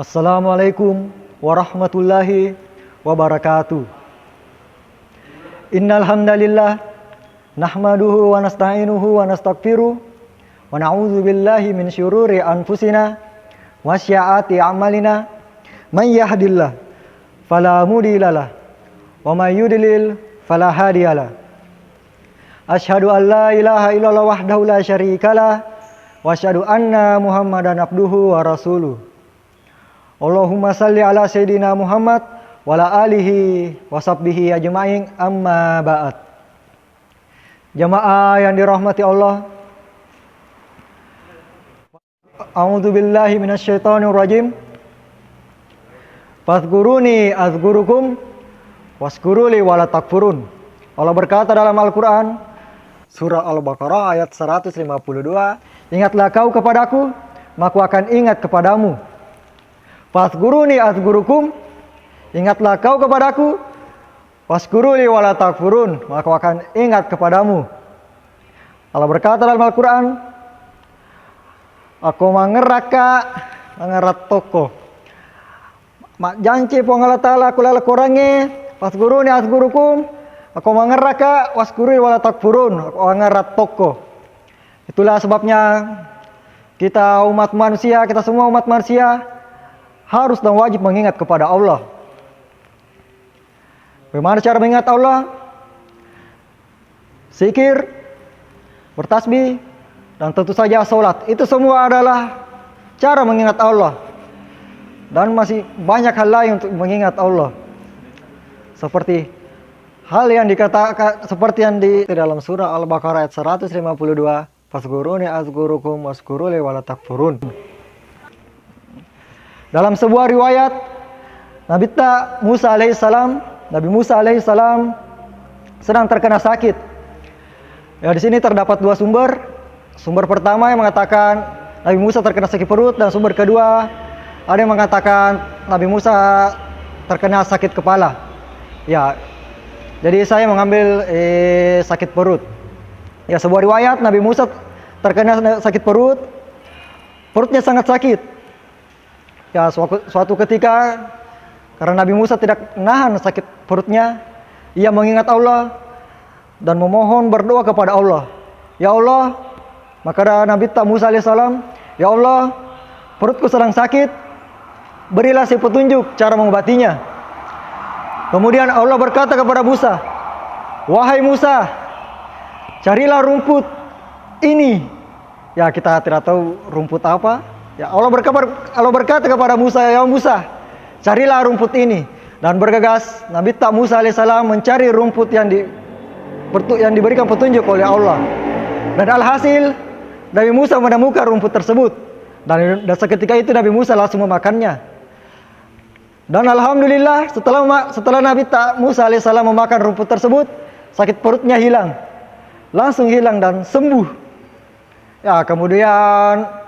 Assalamualaikum warahmatullahi wabarakatuh. Innal hamdalillah nahmaduhu wa nasta'inuhu wa nastaghfiruh wa na'udzu billahi min syururi anfusina wa syi'ati a'malina may yahdihillahu fala mudhillalah wa may yudlil fala hadiyalah. Asyhadu an la ilaha illallah wahdahu la syarikalah wa asyhadu anna Muhammadan abduhu wa rasuluh. Allahumma salli ala Sayyidina Muhammad wa ala alihi wa sahbihi ajma'in, amma ba'd. Jamaah yang dirahmati Allah, a'udzu billahi minasyaitonir rajim. Fadhkuruni azkurukum washkuruli wala takfurun. Allah berkata dalam Al-Quran, surah Al-Baqarah ayat 152, ingatlah kau kepadaku, maka aku akan ingat kepadamu. Fadhkuruni azkurukum, ingatlah kau kepadaku, washkuruli wala takfurun, maka aku akan ingat kepadamu. Allah berkata dalam Al-Quran, aku mengerat toko. Mak janji po Allah Ta'ala aku lala korange, fadhkuruni azkurukum, aku mengeraka, washkuruli wala takfurun, aku mengerat toko. Itulah sebabnya kita umat manusia, kita semua umat manusia harus dan wajib mengingat kepada Allah. Bagaimana cara mengingat Allah? Zikir, bertasbih, dan tentu saja sholat. Itu semua adalah cara mengingat Allah. Dan masih banyak hal lain untuk mengingat Allah. Seperti hal yang dikatakan, seperti yang di dalam surah Al-Baqarah ayat 152, fadhkuruni azkurukum washkuruli wala takfurun. Dalam sebuah riwayat, Nabi Musa alaihissalam sedang terkena sakit. Ya, di sini terdapat dua sumber. Sumber pertama yang mengatakan Nabi Musa terkena sakit perut, dan sumber kedua ada yang mengatakan Nabi Musa terkena sakit kepala. Ya, jadi saya mengambil sakit perut. Ya, sebuah riwayat Nabi Musa terkena sakit perut, perutnya sangat sakit. Ya, suatu ketika karena Nabi Musa tidak menahan sakit perutnya, ia mengingat Allah dan memohon berdoa kepada Allah. Ya Allah, maka Nabi Musa alaihissalam, ya Allah, perutku sedang sakit, berilah si petunjuk cara mengobatinya. Kemudian Allah berkata kepada Musa, wahai Musa, carilah rumput ini. Ya, kita tidak tahu rumput apa. Ya, Allah berkata kepada Musa, ya Musa, carilah rumput ini. Dan bergegas Nabi Musa alaihissalam mencari rumput yang diberikan petunjuk oleh Allah. Dan alhasil Nabi Musa menemukan rumput tersebut. Dan seketika itu Nabi Musa langsung memakannya. Dan alhamdulillah setelah Nabi Musa alaihissalam memakan rumput tersebut, sakit perutnya hilang. Langsung hilang dan sembuh. Ya, kemudian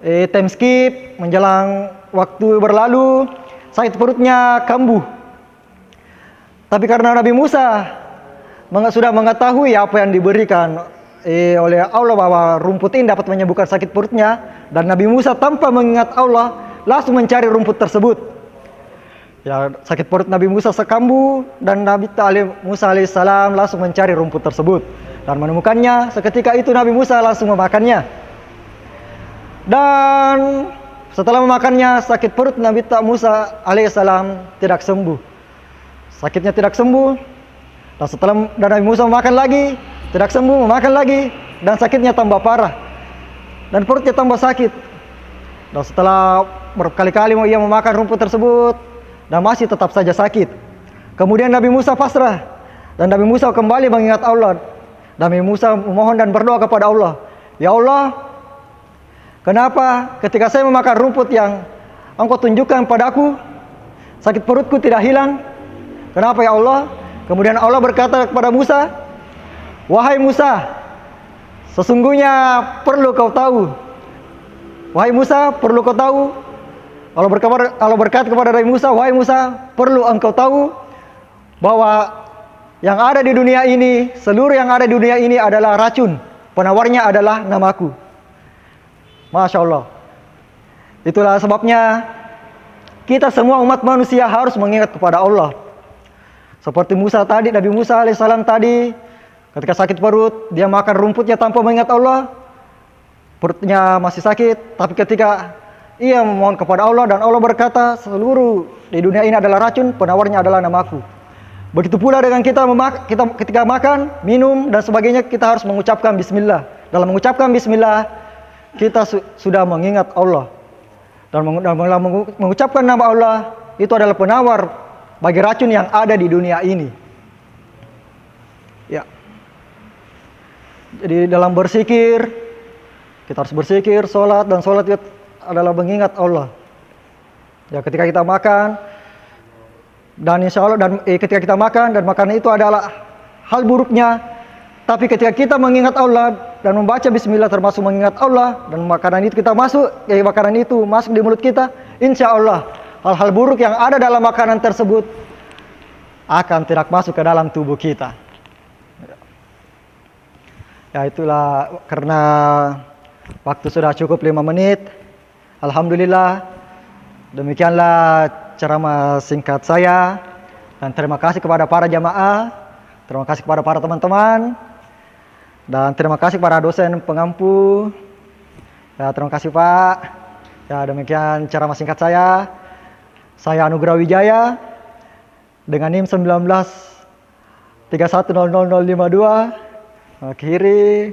time skip, menjelang waktu berlalu, sakit perutnya kambuh. Tapi karena Nabi Musa sudah mengetahui apa yang diberikan oleh Allah bahwa rumput ini dapat menyembuhkan sakit perutnya, dan Nabi Musa tanpa mengingat Allah langsung mencari rumput tersebut. Ya, sakit perut Nabi Musa sekambuh, dan Nabi Musa alaihissalam langsung mencari rumput tersebut dan menemukannya. Seketika itu Nabi Musa langsung memakannya. Dan setelah memakannya, sakit perut Nabi Musa alaihissalam tidak sembuh. Sakitnya tidak sembuh. Dan Nabi Musa memakan lagi, tidak sembuh, memakan lagi, dan sakitnya tambah parah. Dan perutnya tambah sakit. Dan setelah berkali-kali ia memakan rumput tersebut, dan masih tetap saja sakit. Kemudian Nabi Musa pasrah. Dan Nabi Musa kembali mengingat Allah. Nabi Musa memohon dan berdoa kepada Allah. Ya Allah, kenapa ketika saya memakan rumput yang Engkau tunjukkan padaku, sakit perutku tidak hilang? Kenapa ya Allah? Kemudian Allah berkata kepada Musa, wahai Musa, sesungguhnya perlu kau tahu. Wahai Musa, perlu kau tahu. Allah berkata kepada Nabi Musa, wahai Musa, perlu engkau tahu bahwa yang ada di dunia ini, seluruh yang ada di dunia ini adalah racun. Penawarnya adalah namaku. Masya Allah. Itulah sebabnya kita semua umat manusia harus mengingat kepada Allah. Seperti Musa tadi, Nabi Musa alaihissalam tadi, ketika sakit perut, dia makan rumputnya tanpa mengingat Allah. Perutnya masih sakit, tapi ketika ia memohon kepada Allah dan Allah berkata, seluruh di dunia ini adalah racun, penawarnya adalah namaku. Begitu pula dengan kita ketika makan, minum dan sebagainya, kita harus mengucapkan bismillah. Dalam mengucapkan bismillah, kita sudah mengingat Allah. Dan mengucapkan nama Allah itu adalah penawar bagi racun yang ada di dunia ini. Ya. Jadi dalam berzikir, kita harus berzikir, sholat, dan sholat itu adalah mengingat Allah. Ya, ketika kita makan, dan insya Allah, ketika kita makan dan makanan itu adalah hal buruknya, tapi ketika kita mengingat Allah dan membaca bismillah termasuk mengingat Allah, dan makanan itu makanan itu masuk di mulut kita, insya Allah hal-hal buruk yang ada dalam makanan tersebut akan tidak masuk ke dalam tubuh kita. Ya, itulah karena waktu sudah cukup 5 menit. Alhamdulillah, demikianlah ceramah singkat saya. Dan terima kasih kepada para jamaah, terima kasih kepada para teman-teman, dan terima kasih kepada dosen pengampu. Ya, terima kasih Pak. Ya, demikian ceramah singkat saya. Saya Anugrah Wijaya dengan NIM 1931000052. Akhiri,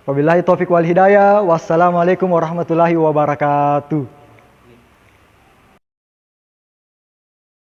wabillahi taufiq wal hidayah. Wassalamualaikum warahmatullahi wabarakatuh.